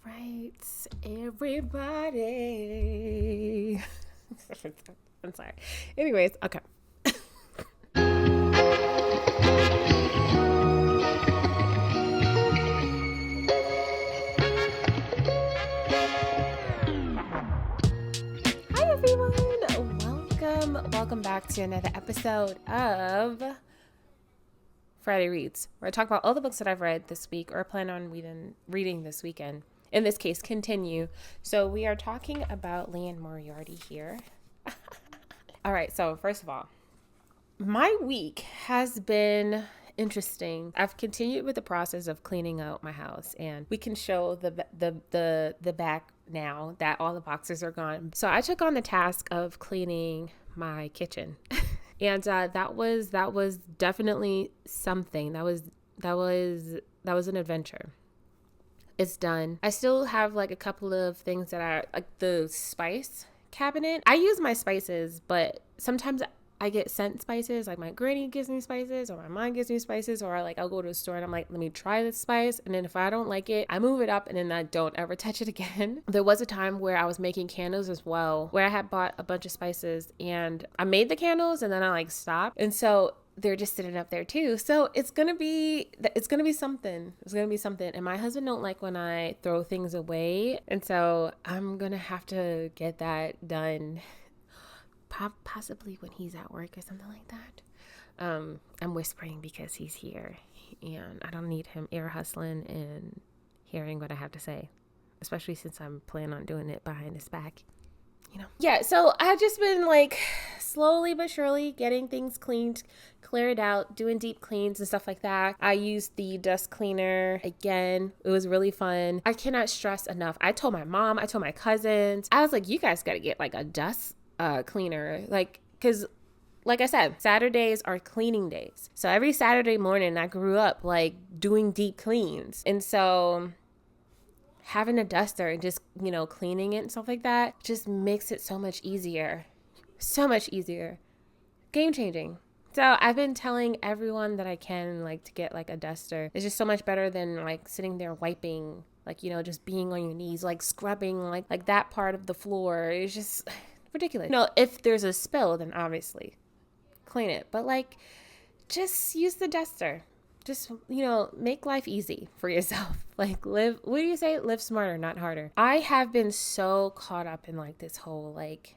right, everybody. I'm sorry. Anyways, okay. Hi, everyone. Welcome back to another episode of Friday Reads, where I talk about all the books that I've read this week or plan on reading this weekend. In this case, continue. So we are talking about Liane Moriarty here. All right, so first of all, my week has been interesting. I've continued with the process of cleaning out my house, and we can show the back now that all the boxes are gone. So I took on the task of cleaning my kitchen. And that was definitely something. That was an adventure. It's done. I still have like a couple of things that are like the spice cabinet. I use my spices, but sometimes I get sent spices, like my granny gives me spices or my mom gives me spices, or like I'll go to a store and I'm like, let me try this spice. And then if I don't like it, I move it up and then I don't ever touch it again. There was a time where I was making candles as well, where I had bought a bunch of spices and I made the candles and then I like stopped. And so they're just sitting up there too. So it's going to be something. It's going to be something. And my husband don't like when I throw things away. And so I'm going to have to get that done. Possibly when he's at work or something like that. I'm whispering because he's here and I don't need him ear hustling and hearing what I have to say, especially since I'm planning on doing it behind his back, you know? Yeah, so I've just been like slowly but surely getting things cleared out, doing deep cleans and stuff like that. I used the dust cleaner again. It was really fun. I cannot stress enough. I told my mom, I told my cousins, I was like, you guys got to get like a dust cleaner, like, because like I said, Saturdays are cleaning days. So every Saturday morning I grew up like doing deep cleans, and so having a duster and just, you know, cleaning it and stuff like that just makes it so much easier. Game changing. So I've been telling everyone that I can, like, to get like a duster. It's just so much better than like sitting there wiping, like, you know, just being on your knees, like scrubbing like that part of the floor. It's just ridiculous. No, if there's a spill, then obviously clean it, but like just use the duster. Just, you know, make life easy for yourself. Like live smarter, not harder. I have been so caught up in like this whole like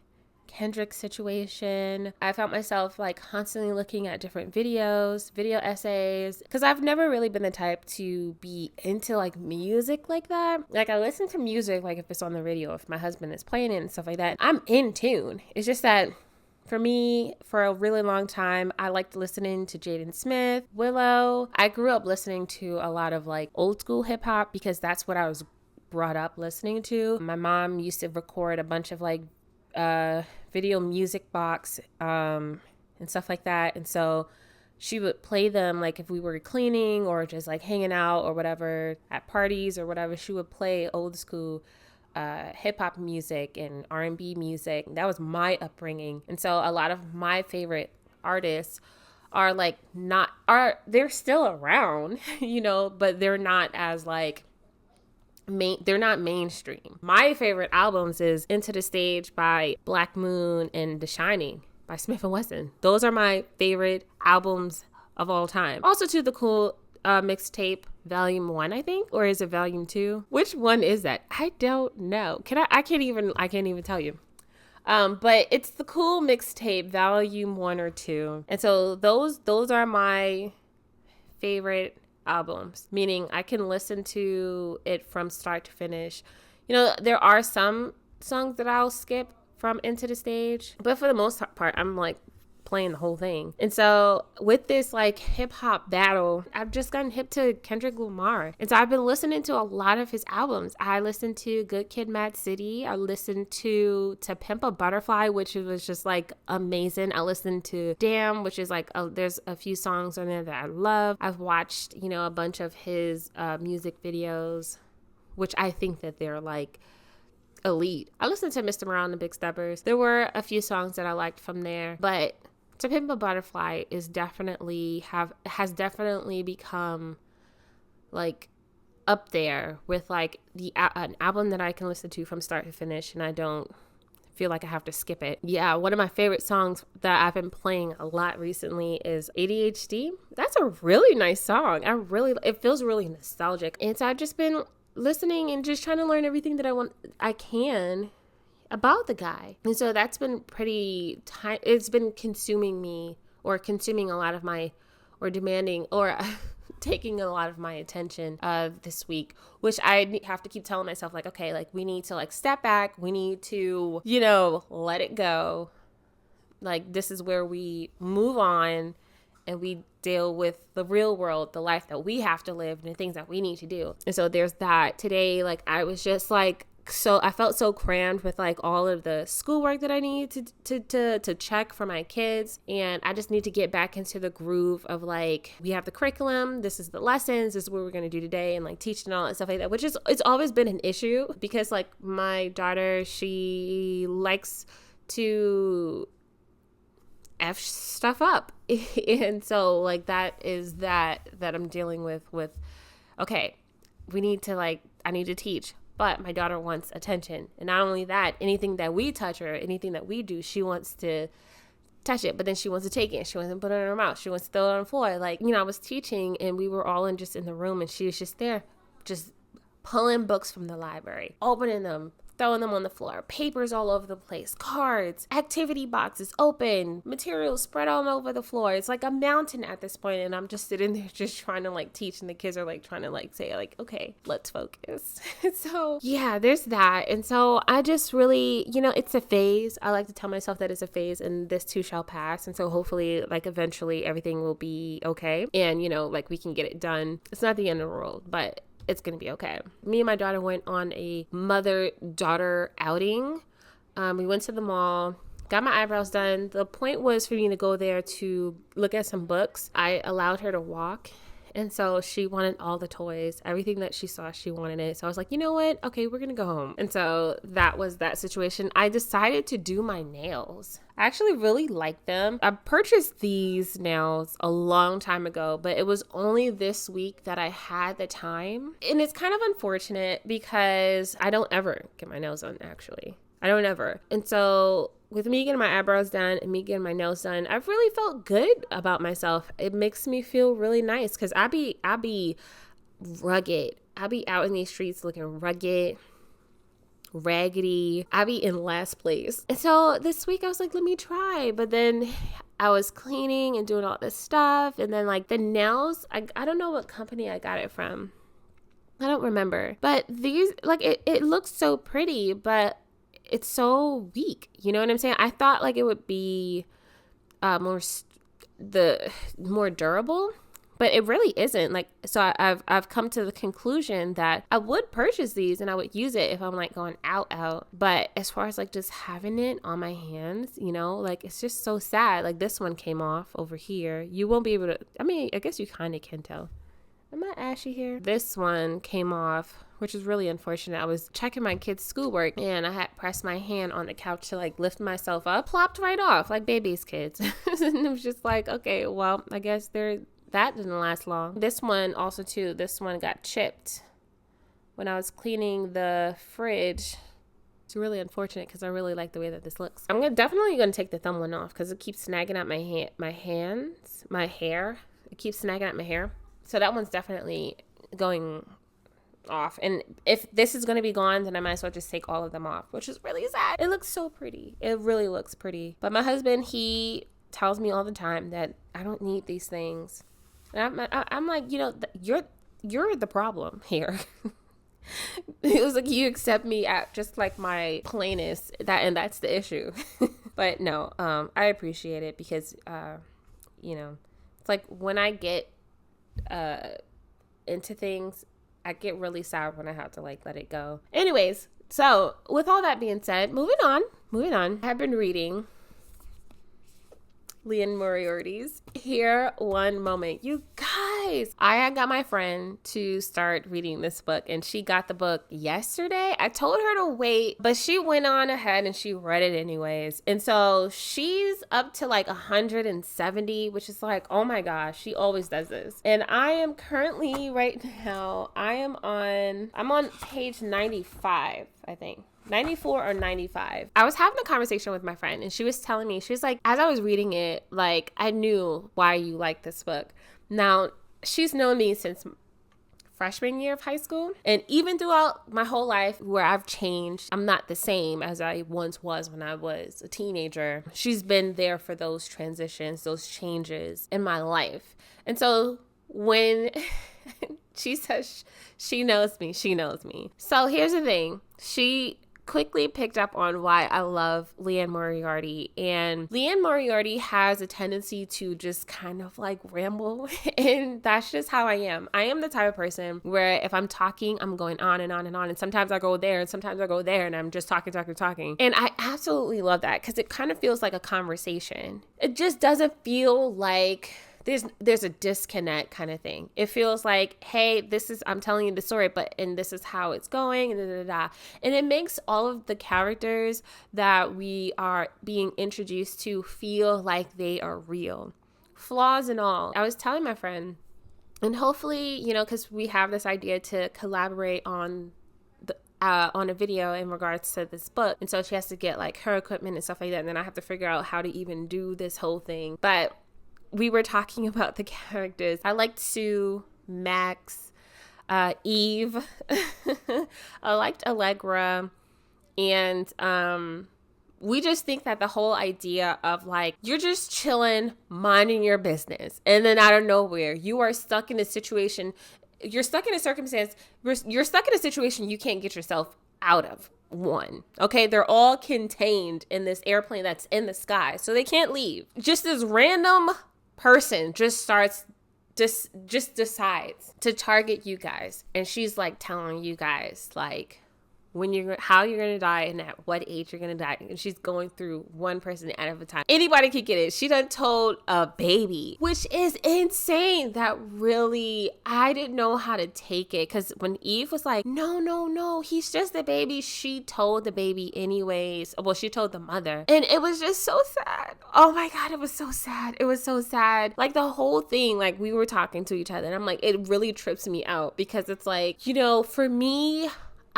Kendrick situation. I found myself like constantly looking at different video essays, because I've never really been the type to be into like music like that. Like I listen to music like if it's on the radio, if my husband is playing it and stuff like that, I'm in tune. It's just that for me, for a really long time, I liked listening to Jaden Smith, Willow. I grew up listening to a lot of like old school hip hop because that's what I was brought up listening to. My mom used to record a bunch of like video music box and stuff like that, and so she would play them like if we were cleaning or just like hanging out or whatever at parties or whatever. She would play old school hip-hop music and R&B music. That was my upbringing, and so a lot of my favorite artists are like they're still around, you know, but they're not as like they're not mainstream. My favorite albums is Into the Stage by Black Moon and The Shining by Smith & Wesson. Those are my favorite albums of all time. Also to the cool mixtape Volume 1, I think, or is it Volume 2? Which one is that? I don't know. I can't even tell you. But it's the cool mixtape Volume 1 or 2. And so those are my favorite albums, meaning I can listen to it from start to finish. You know, there are some songs that I'll skip from Into the Stage, but for the most part, I'm like playing the whole thing. And so with this like hip hop battle, I've just gotten hip to Kendrick Lamar. And so I've been listening to a lot of his albums. I listened to Good Kid, Mad City. I listened to Pimp a Butterfly, which was just like amazing. I listened to Damn, which is like, there's a few songs on there that I love. I've watched, you know, a bunch of his music videos, which I think that they're like elite. I listened to Mr. Morale and the Big Steppers. There were a few songs that I liked from there, but To Pimp a Butterfly is has definitely become like up there with like an album that I can listen to from start to finish, and I don't feel like I have to skip it. Yeah, one of my favorite songs that I've been playing a lot recently is ADHD. That's a really nice song. It feels really nostalgic. And so I've just been listening and just trying to learn everything that I can about the guy. And so that's been it's been consuming me, or consuming a lot of my, or demanding, or taking a lot of my attention this week, which I have to keep telling myself, like, okay, like we need to like step back. We need to, let it go. Like, this is where we move on and we deal with the real world, the life that we have to live, and the things that we need to do. And so there's that. Today, like, I was just like, I felt so crammed with like all of the schoolwork that I need to check for my kids. And I just need to get back into the groove of like, we have the curriculum, this is the lessons, this is what we're going to do today, and like teaching and all that stuff like that, which is, it's always been an issue because like my daughter, she likes to F stuff up. And so like that is that I'm dealing with, okay, we need to like, I need to teach. But my daughter wants attention. And not only that, anything that we touch her, anything that we do, she wants to touch it. But then she wants to take it. She wants to put it in her mouth. She wants to throw it on the floor. Like, I was teaching and we were all just in the room, and she was just there, just pulling books from the library, opening them, throwing them on the floor, papers all over the place, cards, activity boxes open, materials spread all over the floor. It's like a mountain at this point, and I'm just sitting there just trying to like teach, and the kids are like trying to like say like, okay, let's focus. So yeah, there's that. And so I just really, it's a phase. I like to tell myself that it's a phase, and this too shall pass. And so hopefully like eventually everything will be okay, and like we can get it done. It's not the end of the world, but it's going to be okay. Me and my daughter went on a mother-daughter outing. We went to the mall, got my eyebrows done. The point was for me to go there to look at some books. I allowed her to walk. And so she wanted all the toys, everything that she saw, she wanted it. So I was like, you know what? Okay, we're going to go home. And so that was that situation. I decided to do my nails. I actually really like them. I purchased these nails a long time ago, but it was only this week that I had the time. And it's kind of unfortunate because I don't ever get my nails done, actually. I don't ever. And so with me getting my eyebrows done and me getting my nails done, I've really felt good about myself. It makes me feel really nice because I be rugged. I be out in these streets looking rugged, raggedy. I be in last place. And so this week I was like, let me try. But then I was cleaning and doing all this stuff. And then like the nails, I don't know what company I got it from. I don't remember. But these, like it looks so pretty, but it's so weak. You know what I'm saying? I thought like it would be more durable, but it really isn't. Like, so I've come to the conclusion that I would purchase these and I would use it if I'm like going out. But as far as like just having it on my hands, like it's just so sad. Like this one came off over here. You won't be able to, I guess you kind of can tell. Am I ashy here? This one came off, which is really unfortunate. I was checking my kids' schoolwork and I had pressed my hand on the couch to like lift myself up, plopped right off like baby's kids. And it was just like, okay, well, I guess that didn't last long. This one also too, this one got chipped when I was cleaning the fridge. It's really unfortunate because I really like the way that this looks. I'm definitely going to take the thumb one off because it keeps snagging at my hair. It keeps snagging at my hair. So that one's definitely going off. And if this is going to be gone, then I might as well just take all of them off, which is really sad. It looks so pretty. It really looks pretty. But my husband, he tells me all the time that I don't need these things. And I'm like, you're the problem here. It was like, you accept me at just like my plainness, and that's the issue. But no, I appreciate it because, it's like when I get into things, I get really sad when I have to like let it go. Anyways, so with all that being said, moving on. I have been reading Leon Moriarty's Here One Moment. You guys, guys, I had got my friend to start reading this book, and she got the book yesterday. I told her to wait, but she went on ahead and she read it anyways. And so she's up to like 170, which is like, oh my gosh, she always does this. And I am currently right now, I'm on page 95, I think. 94 or 95. I was having a conversation with my friend, and she was telling me, she was like, as I was reading it, like, I knew why you like this book. Now, she's known me since freshman year of high school, and even throughout my whole life where I've changed, I'm not the same as I once was when I was a teenager. She's been there for those transitions, those changes in my life. And so when she says she knows me, she knows me. So here's the thing. She quickly picked up on why I love Liane Moriarty. And Liane Moriarty has a tendency to just kind of like ramble. And that's just how I am. I am the type of person where if I'm talking, I'm going on and on and on. And sometimes I go there and sometimes I go there and I'm just talking. And I absolutely love that because it kind of feels like a conversation. It just doesn't feel like there's a disconnect kind of thing. It feels like, hey, I'm telling you the story, and this is how it's going, and And it makes all of the characters that we are being introduced to feel like they are real, flaws and all. I was telling my friend, and hopefully, because we have this idea to collaborate on a video in regards to this book. And so she has to get like her equipment and stuff like that. And then I have to figure out how to even do this whole thing. But we were talking about the characters. I liked Sue, Max, Eve. I liked Allegra. And we just think that the whole idea of like, you're just chilling, minding your business. And then out of nowhere, you are stuck in a situation. You're stuck in a circumstance. You're stuck in a situation you can't get yourself out of. One. Okay, they're all contained in this airplane that's in the sky. So they can't leave. Just this random person just decides to target you guys, and she's like telling you guys like how you're gonna die and at what age you're gonna die, and she's going through one person at a time. Anybody could get it. She done told a baby, which is insane. That really, I didn't know how to take it, because when Eve was like, no, he's just a baby, she told the baby anyways. Well, she told the mother, and it was just so sad. Oh my God, it was so sad. Like the whole thing, like we were talking to each other, and I'm like, it really trips me out, because it's like, for me,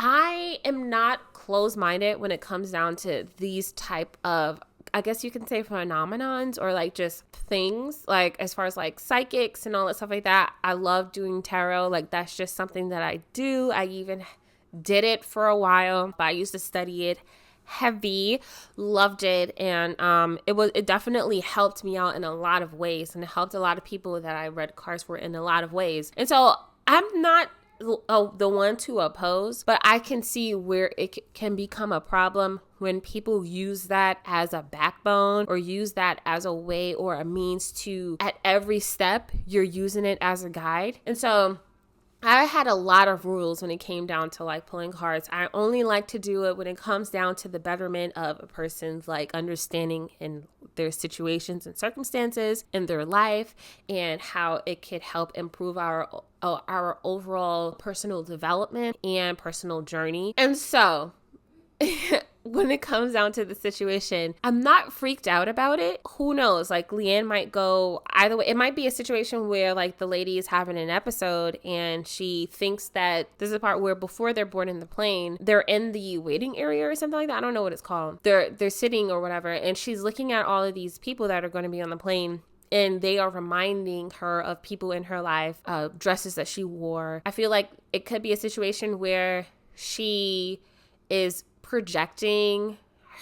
I am not closed-minded when it comes down to these type of, I guess you can say, phenomenons, or like just things, like as far as like psychics and all that stuff like that. I love doing tarot. Like that's just something that I do. I even did it for a while, but I used to study it heavy, loved it, and it definitely helped me out in a lot of ways, and it helped a lot of people that I read cards for in a lot of ways. And so I'm not the one to oppose, but I can see where it can become a problem when people use that as a backbone, or use that as a way or a means to, at every step, you're using it as a guide. And so I had a lot of rules when it came down to like pulling cards. I only like to do it when it comes down to the betterment of a person's like understanding in their situations and circumstances in their life, and how it could help improve our overall personal development and personal journey. And so when it comes down to the situation, I'm not freaked out about it. Who knows? Like Liane might go either way. It might be a situation where like the lady is having an episode and she thinks that this is the part where before they're boarding the plane, they're in the waiting area or something like that. I don't know what it's called. They're sitting or whatever, and she's looking at all of these people that are going to be on the plane, and they are reminding her of people in her life, dresses that she wore. I feel like it could be a situation where she is projecting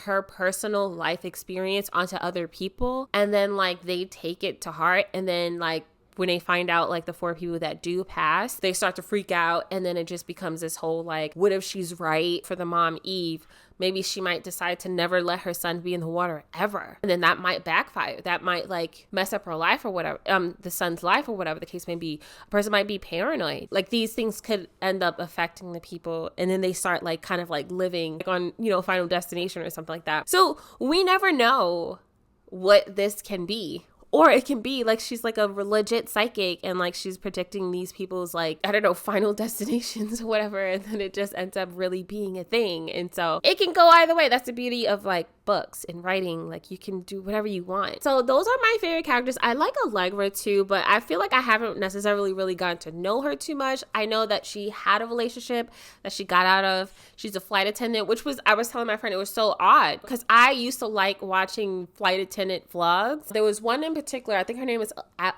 her personal life experience onto other people, and then like they take it to heart, and then like when they find out like the 4 people that do pass, they start to freak out, and then it just becomes this whole like, what if she's right? For the mom Eve, maybe she might decide to never let her son be in the water ever, and then that might backfire. That might like mess up her life or whatever, the son's life or whatever the case may be. A person might be paranoid. Like these things could end up affecting the people, and then they start like kind of like living on, Final Destination or something like that. So we never know what this can be, Or it can be like she's like a legit psychic and like she's predicting these people's like, I don't know, final destinations or whatever. And then it just ends up really being a thing. And so it can go either way. That's the beauty of like books and writing. Like you can do whatever you want. So those are my favorite characters. I like Allegra too, but I feel like I haven't necessarily really gotten to know her too much. I know that she had a relationship that she got out of. She's a flight attendant, which was, I was telling my friend, it was so odd because I used to like watching flight attendant vlogs. There was one in particular, I think her name is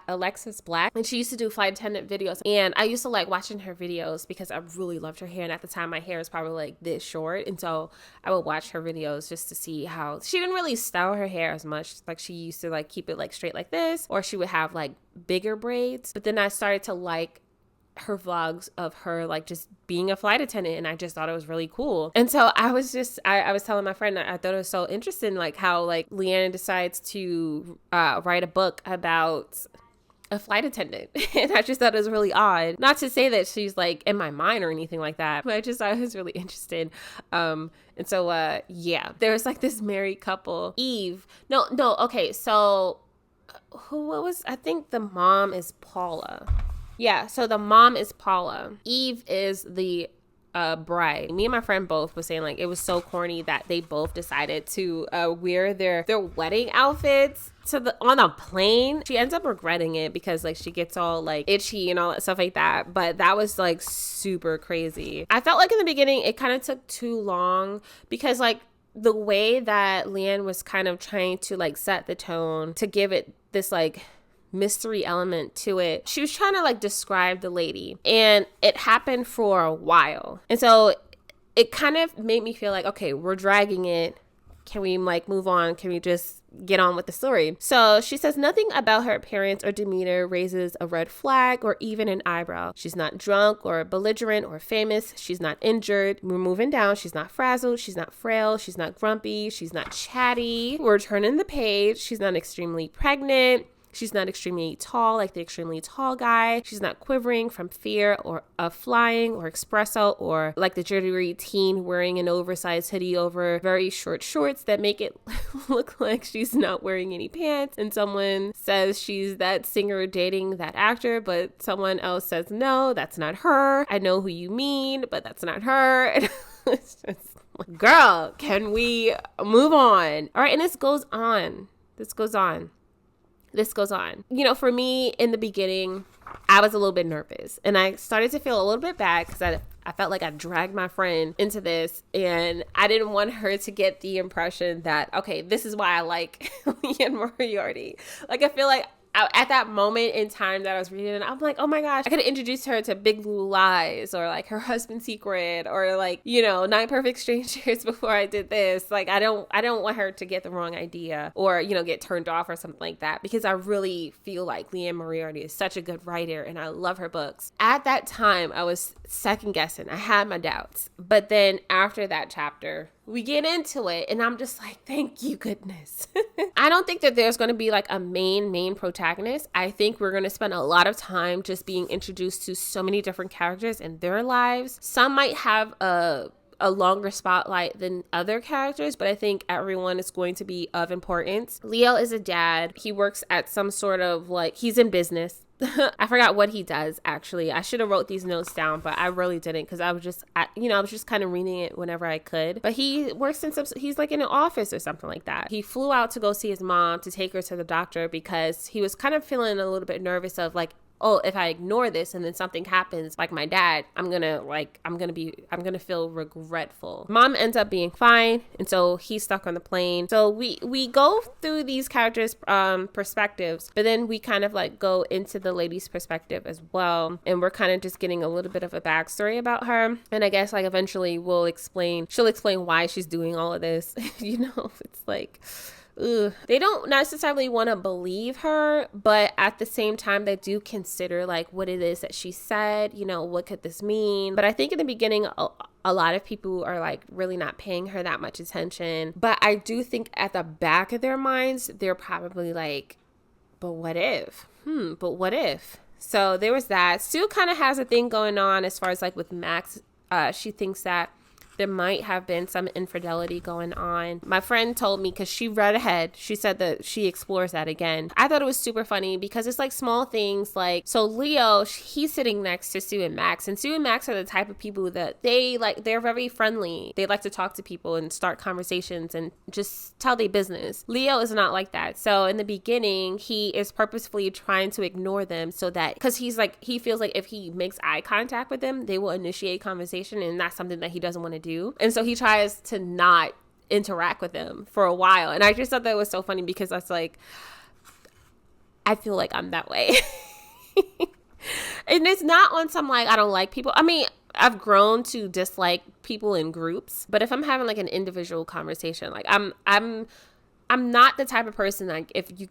Alexis Black, and she used to do flight attendant videos. And I used to like watching her videos because I really loved her hair. And at the time, my hair was probably like this short. And so I would watch her videos just to see how she didn't really style her hair as much. Like she used to like keep it like straight like this, or she would have like bigger braids. But then I started to like her vlogs of her like just being a flight attendant, and I just thought it was really cool. And so I was telling my friend that I thought it was so interesting like how like Leanna decides to write a book about a flight attendant. And I just thought it was really odd. Not to say that she's like in my mind or anything like that, but I just thought it was really interesting. And so yeah, there's like this married couple, Eve. No, okay, so I think the mom is Paula. Yeah, so the mom is Paula. Eve is the bride. Me and my friend both was saying like it was so corny that they both decided to wear their wedding outfits on a plane. She ends up regretting it because like she gets all like itchy and all that stuff like that. But that was like super crazy. I felt like in the beginning it kind of took too long because like the way that Leanne was kind of trying to like set the tone to give it this like mystery element to it. She was trying to like describe the lady, and it happened for a while. And so it kind of made me feel like, okay, we're dragging it. Can we like move on? Can we just get on with the story? So she says nothing about her appearance or demeanor raises a red flag or even an eyebrow. She's not drunk or belligerent or famous. She's not injured. We're moving down. She's not frazzled. She's not frail. She's not grumpy. She's not chatty. We're turning the page. She's not extremely pregnant. She's not extremely tall like the extremely tall guy. She's not quivering from fear or of flying or espresso or like the jittery teen wearing an oversized hoodie over very short shorts that make it look like she's not wearing any pants. And someone says she's that singer dating that actor, but someone else says, no, that's not her. I know who you mean, but that's not her. And it's just like, girl, can we move on? All right. And this goes on. You know, for me in the beginning, I was a little bit nervous and I started to feel a little bit bad because I felt like I dragged my friend into this and I didn't want her to get the impression that, okay, this is why I like Leanne Moriarty. Like, I feel like at that moment in time that I was reading it, I'm like, oh my gosh, I could have introduced her to Big Blue Lies or like Her Husband's Secret or like, you know, Nine Perfect Strangers before I did this. Like, I don't want her to get the wrong idea or, you know, get turned off or something like that, because I really feel like Leanne Moriarty is such a good writer and I love her books. At that time, I was second guessing. I had my doubts. But then after that chapter, we get into it and I'm just like, thank you, goodness. I don't think that there's going to be like a main protagonist. I think we're going to spend a lot of time just being introduced to so many different characters in their lives. Some might have a longer spotlight than other characters, but I think everyone is going to be of importance. Leo is a dad. He works at some sort of like, he's in business. I forgot what he does, actually. I should have wrote these notes down, but I really didn't because I was just kind of reading it whenever I could. But he works he's like in an office or something like that. He flew out to go see his mom to take her to the doctor because he was kind of feeling a little bit nervous of like, oh, if I ignore this and then something happens like my dad, I'm gonna feel regretful. Mom ends up being fine, and so he's stuck on the plane. So we go through these characters' perspectives, but then we kind of like go into the lady's perspective as well, and we're kind of just getting a little bit of a backstory about her. And I guess like eventually she'll explain why she's doing all of this. You know, it's like, ugh. They don't necessarily want to believe her, but at the same time, they do consider like what it is that she said, you know, what could this mean? But I think in the beginning, a lot of people are like really not paying her that much attention. But I do think at the back of their minds, they're probably like, but what if? But what if? So there was that. Sue kind of has a thing going on as far as like with Max. She thinks that there might have been some infidelity going on. My friend told me, because she read ahead, she said that she explores that again. I thought it was super funny because it's like small things like, so Leo, he's sitting next to Sue and Max, and Sue and Max are the type of people that they're very friendly. They like to talk to people and start conversations and just tell their business. Leo is not like that. So in the beginning, he is purposefully trying to ignore them so that, because he feels like if he makes eye contact with them, they will initiate conversation, and that's something that he doesn't want to do. And so he tries to not interact with them for a while. And I just thought that was so funny because that's like, I feel like I'm that way. And it's not on some like, I don't like people. I mean, I've grown to dislike people in groups, but if I'm having like an individual conversation, like I'm not the type of person, like if you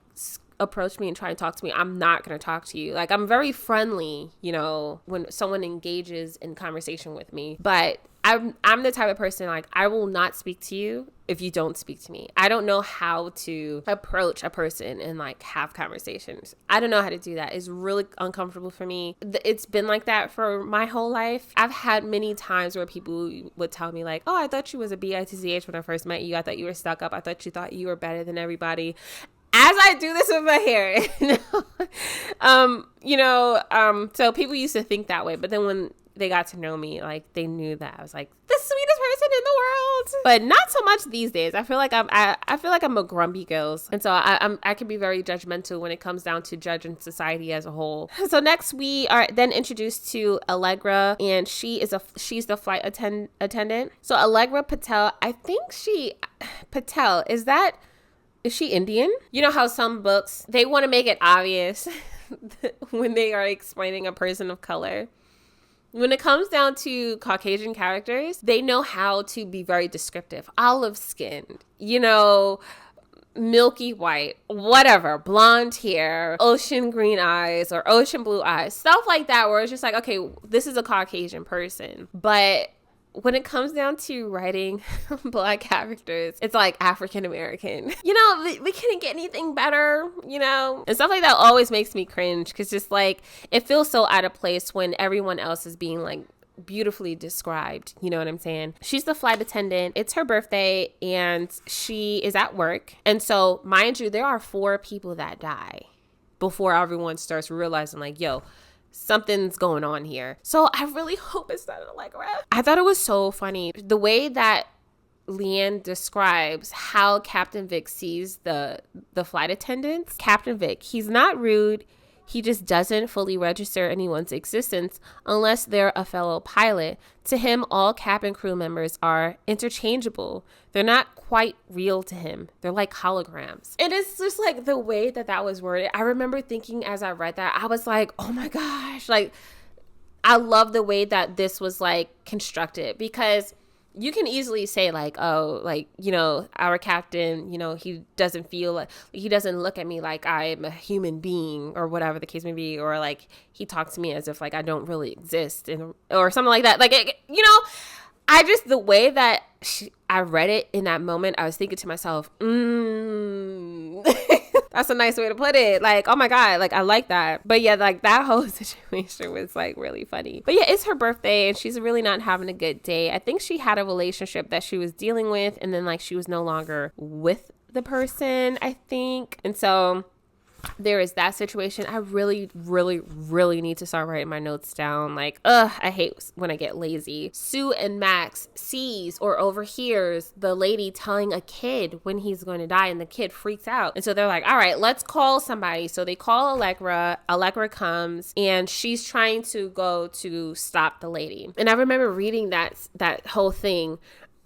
approach me and try to talk to me, I'm not going to talk to you. Like, I'm very friendly, you know, when someone engages in conversation with me, but I'm the type of person, like, I will not speak to you if you don't speak to me. I don't know how to approach a person and like have conversations. I don't know how to do that. It's really uncomfortable for me. It's been like that for my whole life. I've had many times where people would tell me like, oh, I thought you was a bitch when I first met you. I thought you were stuck up. I thought you were better than everybody. As I do this with my hair, so people used to think that way, but then when they got to know me, like, they knew that I was like the sweetest person in the world. But not so much these days. I feel like I'm a grumpy girl, and so I can be very judgmental when it comes down to judging society as a whole. So next we are then introduced to Allegra, and she's the flight attendant. So Allegra Patel, is she Indian? You know how some books, they want to make it obvious when they are explaining a person of color. When it comes down to Caucasian characters, they know how to be very descriptive. Olive skinned, milky white, whatever, blonde hair, ocean green eyes or ocean blue eyes, stuff like that, where it's just like, okay, this is a Caucasian person. But when it comes down to writing Black characters, it's like African American. We couldn't get anything better, and stuff like that always makes me cringe, because just like it feels so out of place when everyone else is being like beautifully described. You know what I'm saying? She's the flight attendant. It's her birthday and she is at work. And so, mind you, there are 4 people that die before everyone starts realizing like, yo, something's going on here. So I really hope it's not Allegra. I thought it was so funny the way that Leanne describes how Captain Vic sees the flight attendants. Captain Vic, he's not rude. He just doesn't fully register anyone's existence unless they're a fellow pilot. To him, all cabin crew members are interchangeable. They're not quite real to him. They're like holograms. And it's just like the way that was worded. I remember thinking as I read that, I was like, oh my gosh, like, I love the way that this was like constructed, because you can easily say like, oh, like, our captain, he doesn't feel like, he doesn't look at me like I'm a human being or whatever the case may be. Or like he talks to me as if like I don't really exist or something like that. Like, the way that I read it in that moment, I was thinking to myself, that's a nice way to put it. Like, oh my God, like I like that. But yeah, like that whole situation was like really funny. But yeah, it's her birthday and she's really not having a good day. I think she had a relationship that she was dealing with, and then like she was no longer with the person, I think. And so there is that situation. I really, really, really need to start writing my notes down. Like, I hate when I get lazy. Sue and Max sees or overhears the lady telling a kid when he's going to die, and the kid freaks out. And so they're like, all right, let's call somebody. So they call Allegra. Allegra comes and she's trying to go to stop the lady. And I remember reading that whole thing,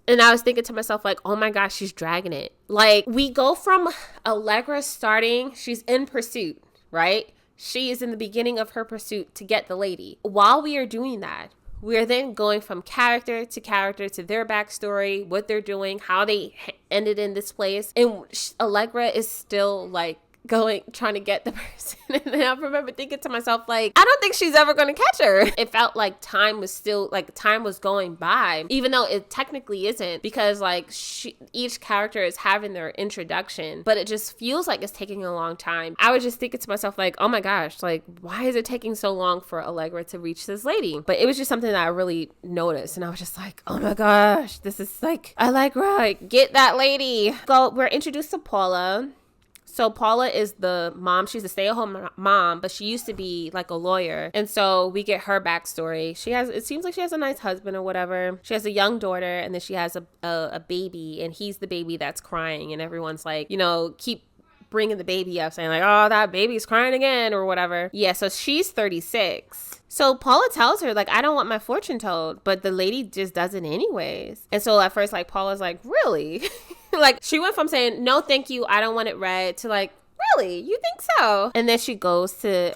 and I was thinking to myself, like, oh my gosh, she's dragging it. Like, we go from Allegra starting, she's in pursuit, right? She is in the beginning of her pursuit to get the lady. While we are doing that, we are then going from character to their backstory, what they're doing, how they ended in this place. And Allegra is still like trying to get the person. And then I remember thinking to myself, like, I don't think she's ever going to catch her. It felt like time was going by, even though it technically isn't, because like each character is having their introduction, but it just feels like it's taking a long time. I was just thinking to myself, like, oh my gosh, like, why is it taking so long for Allegra to reach this lady? But it was just something that I really noticed. And I was just like, oh my gosh, this is like, Allegra, get that lady. So we're introduced to Paula. So Paula is the mom. She's a stay-at-home mom, but she used to be like a lawyer. And so we get her backstory. It seems like she has a nice husband or whatever. She has a young daughter, and then she has a baby, and he's the baby that's crying. And everyone's like, keep bringing the baby up, saying like, oh, that baby's crying again or whatever. Yeah, so she's 36. So Paula tells her, like, I don't want my fortune told, but the lady just does it anyways. And so at first, like, Paula's like, really? Like, she went from saying, no, thank you, I don't want it read, to like, really? You think so? And then she goes to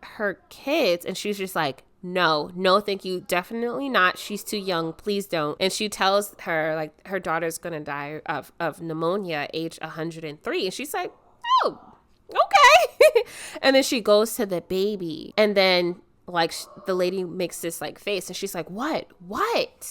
her kids, and she's just like, no, thank you, definitely not. She's too young, please don't. And she tells her, like, her daughter's gonna die of pneumonia, age 103. And she's like, oh, okay. And then she goes to the baby, and then like the lady makes this like face, and she's like, what?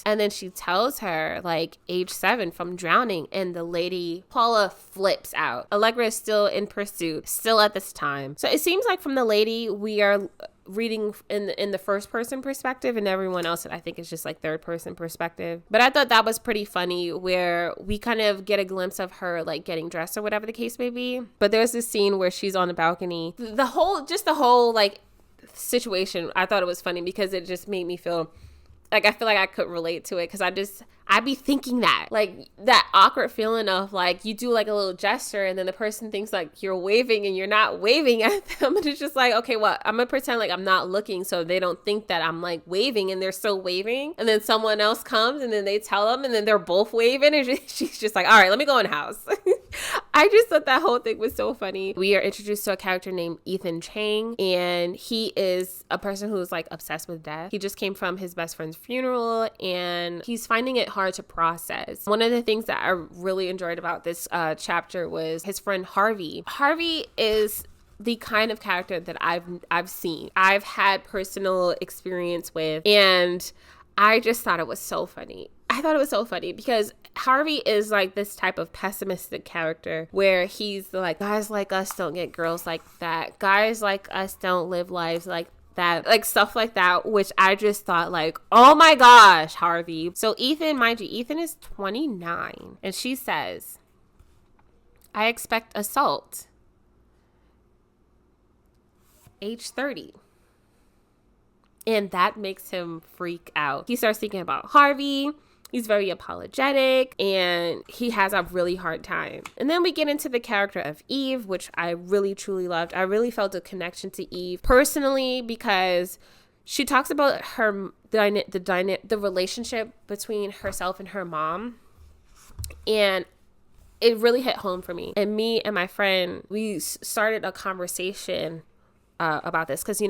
And then she tells her like age 7 from drowning, and the lady, Paula, flips out. Allegra is still in pursuit, still at this time. So it seems like from the lady, we are reading in the first person perspective, and everyone else I think is just like third person perspective. But I thought that was pretty funny, where we kind of get a glimpse of her like getting dressed or whatever the case may be. But there's this scene where she's on the balcony. The whole like situation, I thought it was funny because it just made me feel like I could relate to it, because I'd be thinking that, like, that awkward feeling of like you do like a little gesture and then the person thinks like you're waving and you're not waving at them, and it's just like, okay, well, I'm gonna pretend like I'm not looking so they don't think that I'm like waving, and they're still waving, and then someone else comes and then they tell them and then they're both waving, and she's just like, all right, let me go in the house. I just thought that whole thing was so funny. We are introduced to a character named Ethan Chang, and he is a person who's like obsessed with death. He just came from his best friend's funeral, and he's finding it hard to process. One of the things that I really enjoyed about this chapter was his friend Harvey. Harvey is the kind of character that I've seen, I've had personal experience with, and I just thought it was so funny. I thought it was so funny because Harvey is like this type of pessimistic character where he's like, guys like us don't get girls like that. Guys like us don't live lives like that, like stuff like that, which I just thought like, oh my gosh, Harvey. So Ethan, mind you, Ethan is 29, and she says, I expect assault. Age 30. And that makes him freak out. He starts thinking about Harvey. He's very apologetic, and he has a really hard time. And then we get into the character of Eve, which I really, truly loved. I really felt a connection to Eve personally because she talks about the relationship between herself and her mom. And it really hit home for me. And me and my friend, we started a conversation about this because,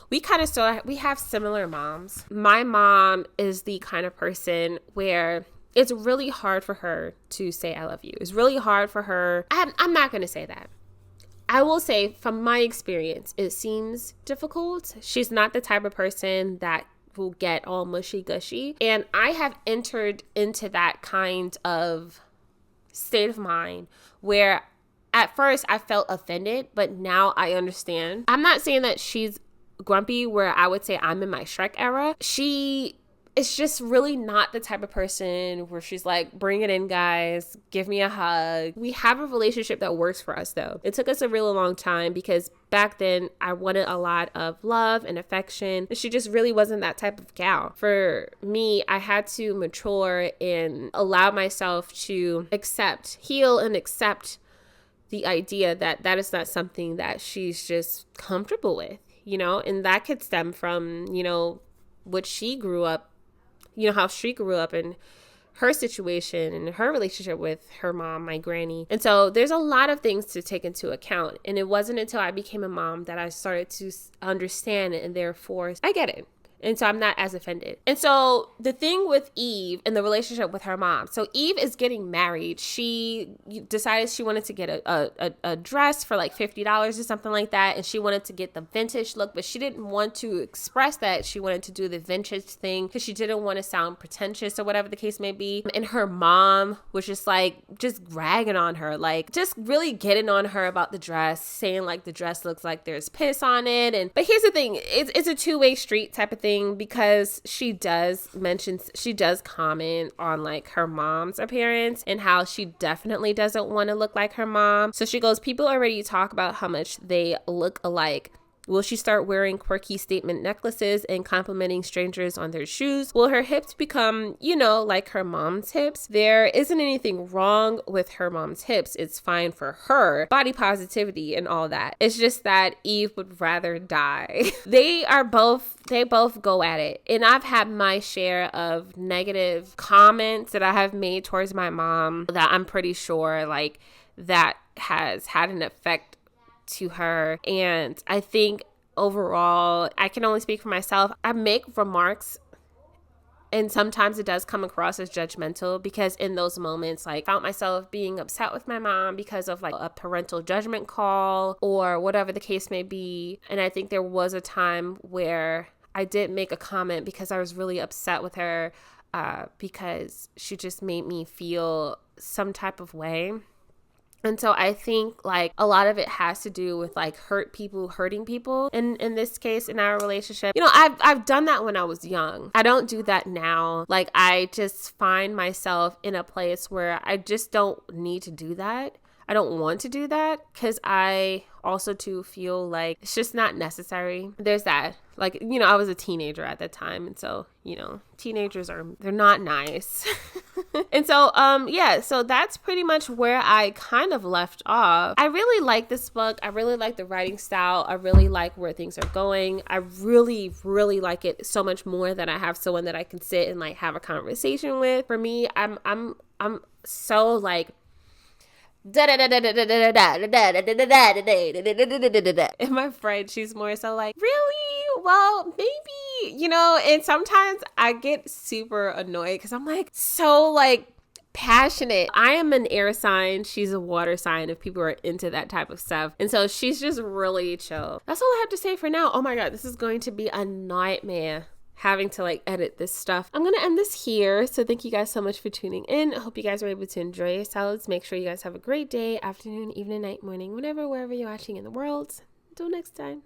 we have similar moms. My mom is the kind of person where it's really hard for her to say I love you. It's really hard for her. I'm not going to say that. I will say from my experience, it seems difficult. She's not the type of person that will get all mushy gushy. And I have entered into that kind of state of mind where at first I felt offended, but now I understand. I'm not saying that she's grumpy where I would say I'm in my Shrek era. She is just really not the type of person where she's like, bring it in, guys, give me a hug. We have a relationship that works for us though. It took us a really long time because back then I wanted a lot of love and affection. She just really wasn't that type of gal. For me, I had to mature and allow myself to heal and accept the idea that that is not something that she's just comfortable with, and that could stem from, what she grew up, how she grew up in her situation and her relationship with her mom, my granny. And so there's a lot of things to take into account. And it wasn't until I became a mom that I started to understand it, and therefore I get it. And so I'm not as offended. And so the thing with Eve and the relationship with her mom. So Eve is getting married. She decided she wanted to get a dress for like $50 or something like that. And she wanted to get the vintage look, but she didn't want to express that she wanted to do the vintage thing because she didn't want to sound pretentious or whatever the case may be. And her mom was just like, just ragging on her, like just really getting on her about the dress, saying like the dress looks like there's piss on it. But here's the thing, it's a two-way street type of thing, because she does comment on like her mom's appearance and how she definitely doesn't want to look like her mom. So she goes, people already talk about how much they look alike. Will she start wearing quirky statement necklaces and complimenting strangers on their shoes? Will her hips become, like her mom's hips? There isn't anything wrong with her mom's hips. It's fine for her. Body positivity and all that. It's just that Eve would rather die. They both go at it. And I've had my share of negative comments that I have made towards my mom that I'm pretty sure like that has had an effect to her. And I think overall, I can only speak for myself. I make remarks and sometimes it does come across as judgmental, because in those moments, like, I found myself being upset with my mom because of like a parental judgment call or whatever the case may be. And I think there was a time where I did make a comment because I was really upset with her because she just made me feel some type of way. And so I think like a lot of it has to do with like hurting people. And in this case, in our relationship, I've done that when I was young. I don't do that now. Like, I just find myself in a place where I just don't need to do that. I don't want to do that because I also too feel like it's just not necessary. There's that. Like, I was a teenager at that time. And so, teenagers they're not nice. And so, so that's pretty much where I kind of left off. I really like this book. I really like the writing style. I really like where things are going. I really, really like it so much more that I have someone that I can sit and like have a conversation with. For me, I'm so like, and my friend, she's more so like, really? Well, maybe, and sometimes I get super annoyed because I'm like so like passionate. I am an air sign. She's a water sign, if people are into that type of stuff. And so she's just really chill. That's all I have to say for now. Oh my God, this is going to be a nightmare, having to like edit this stuff. I'm gonna end this here. So thank you guys so much for tuning in. I hope you guys were able to enjoy yourselves. Make sure you guys have a great day, afternoon, evening, night, morning, whenever, wherever you're watching in the world. Until next time.